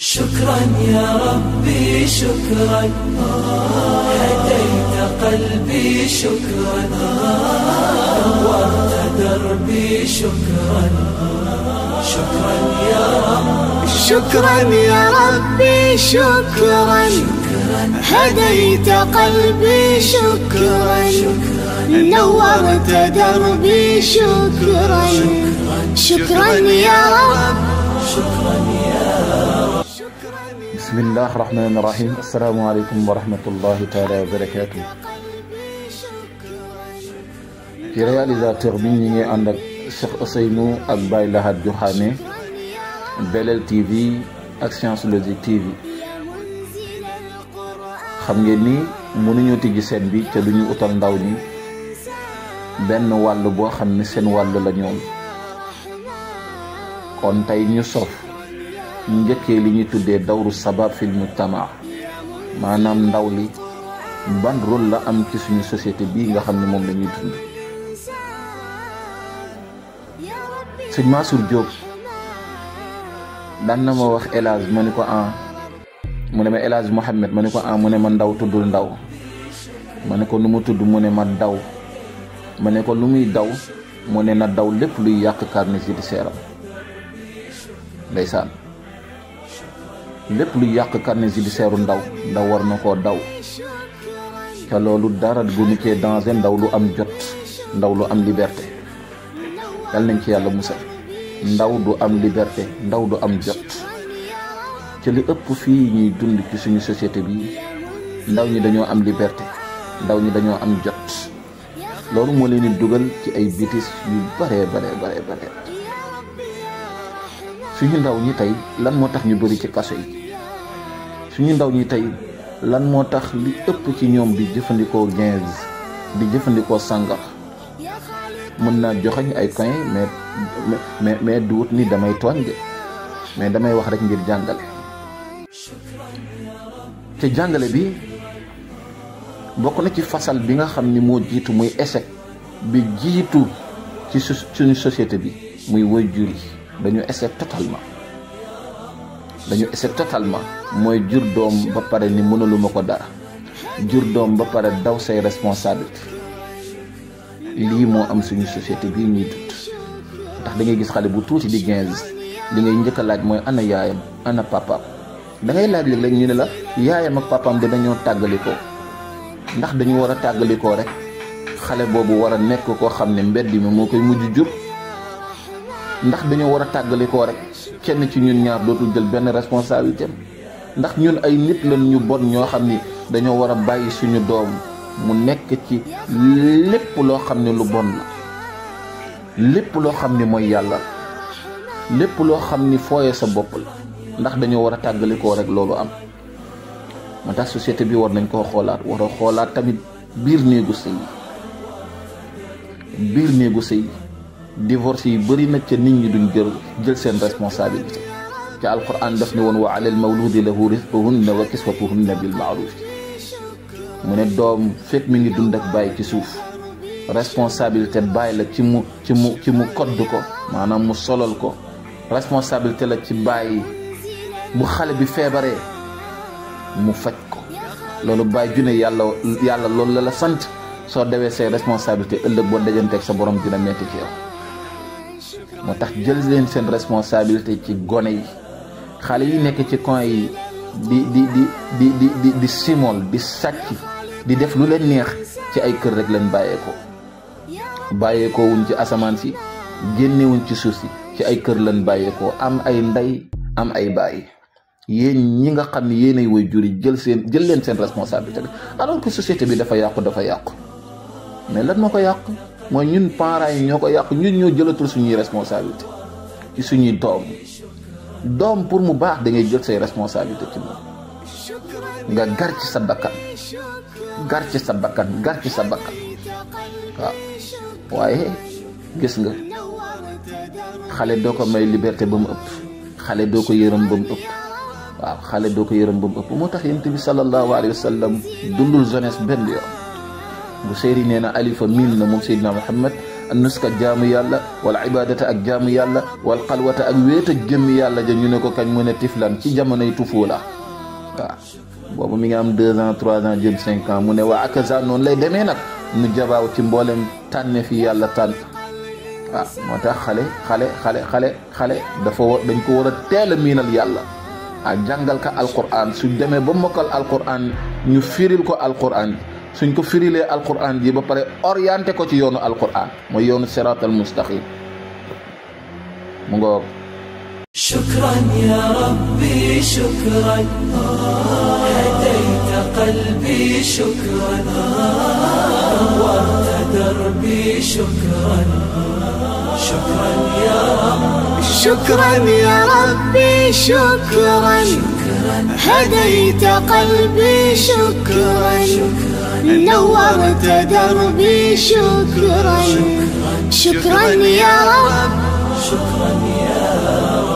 شكرا يا ربي شكرا هديت قلبي شكرا نورت دربي شكرا شكرا يا رب شكرا يا ربي شكرا هديت قلبي شكرا نورت دربي شكرا شكرا يا رب شكرا يا رب بسم الله الرحمن الرحيم السلام عليكم ورحمة الله تعالى وبركاته. ci réalisateur bi ñi ngi ànd ak Cheikh Ousseynou ak Baye Lahad Diokhane Belel TV ak Science Logique TV. xam ngeen ni mënuñu tijji seen bi te duñu utal ndaw ñi benn wàll boo xam ne seen wàll la ñoom kon tey ñu sof njëkkee li ñuy tuddee dawru sabab fil mujtama maanaam ndaw li ban rôle la am ci suñu société bii nga xam ne moom la ñuy dund. sëñ Mansour Diop daan na ma wax El Hadj ma ni ko mu ne ma El Hadj Mohamed ma ni ko mu ne ma ndaw tuddul ndaw ma ne ko nu mu tudd mu ne ma daw ma ne ko lu muy daw mu ne na daw lépp luy yàq carnet judiciaire am ndeysaan lépp luy yàq carnet judiciaire ndaw war na koo daw te loolu dara gënu cee danger ndaw lu am jot ndaw lu am liberté yal nañ ci yàlla musal ndaw du am liberté ndaw du am jot ci li ëpp fii ñuy dund ci suñu société bi ndaw ñi dañoo am liberté ndaw ñi dañoo am jot loolu moo leen di dugal ci ay bêtises yu bare suñu ndaw ñi tey lan moo tax ñu bëri ci kaso yi suñu ndaw ñi tey lan moo tax li ëpp ci ñoom di jëfandikoo gaz di jëfandikoo sàngar mën naa joxañ ay coin mais du wut ni damay tooñ de mais damay wax rek ngir jàngale te jàngale bi bokk na ci fasal bi nga xam ni moo jiitu muy échec bi jiitu ci suñu société bi muy waajur yi dañu échec totalement mooy jur doom ba pare ni mënaluma ko dara jur doom ba pare daw say responsabilité lii moo am suñu société bii ñuy dund ndax da ngay gis xale bu tuuti di 15 li ngay njëkk a laaj mooy ana yaayam ana papaam da ngay laaj léeg-léeg ñu ne la yaayam ak papaam de dañoo tàggalikoo ndax dañu war a tàggalikoo rek xale boobu war a nekk koo xam ne mbedd mi moo koy mujj jur ndax dañoo war a tàggalikoo rek kenn ci ñun ñaar dootul jël benn responsabilité ndax ñun ay nit lañ ñu bon ñoo xam ni dañoo war a bàyyi suñu doom mu nekk ci lépp loo xam ne lu bon la lépp loo xam ni mooy yàlla lépp loo xam ni fooye sa bopp la ndax dañoo war a tàggalikoo rek loolu am moo tax société bi war nañ koo xoolaat war a xoolaat tamit biir néegu sëy divorce yi bëri na ca nit ñi duñ jël seen responsabilité ca alquran daf ne woon wa alal mawludi lahu rizquhunna wa kiswatuhunna bil ma'ruf mu ne doom fekk mi ngi dund ak bàyyi ci suuf responsabilité bàyyi la ci mu kodd ko maanaam mu solal ko responsabilité la ci bàyyi bu xale bi feebaree mu faj ko loolu bàyyi june yàlla loolu la sant soo dewee say responsabilité ëllëg boo dajanteeg sa borom dina metti ci yow moo tax jël leen seen responsabilité ci gone yi xale yi nekk ci coin yi di simol di sàcc di def lu leen neex ci ay kër rek leen bàyyeekoo wuñ ci asamaan si génnewuñ ci suuf si ci ay kër leen bàyyeekoo am ay ndey am ay baay yéen ñi nga xam ne yéenay way juri jël leen seen responsabilité alors que société bi dafa yàqu mais lan moo ko yàq mooy ñun parents yi ñoo ko yàq ñun ñoo jëlatul suñuy responsabilité ci suñuy doom pour mu baax da ngay jël say responsabilité ci moom nga gar ci sa bakkan waaw waaye gis nga xale doo ko may liberté ba mu ëpp xale doo ko yërëm ba mu ëpp moo tax yonent bi sallallahu alayhi wa sallam dundul jeunesse benn yoon bu séeri nee na alifa miin na moom Seydina Muhammad nuska jaamu yàlla wal ibadata ak jaamu yàlla wal xalwata ak wéet ak jëmmi yàlla ja ñu ne ko kañ mu ne tiflan ci jamonoy tufoo la waaw boobu mi ngi am 2 ans 3 ans jëm 5 ans mu ne waa akaza noonu lay demee nag nu jabaaw ci mboolem tànne fi yàlla tànn waaw moo tax xale dafa dañ ko war a teel a miinal yàlla jàngal ka alquran suñ demee ba mokkal alquran ñu firil ko alquran suñ ko firilee alquran ji ba pare orienté ko ci yoonu alquran mooy yoonu siratal mustaqim mu ngoog شكرا يا ربي شكرا هديت قلبي شكرا نورت دربي شكرا شكرا يا رب شكرا يا ربي شكرا هديت قلبي شكرا نورت دربي شكرا شكرا يا رب شكرا يا رب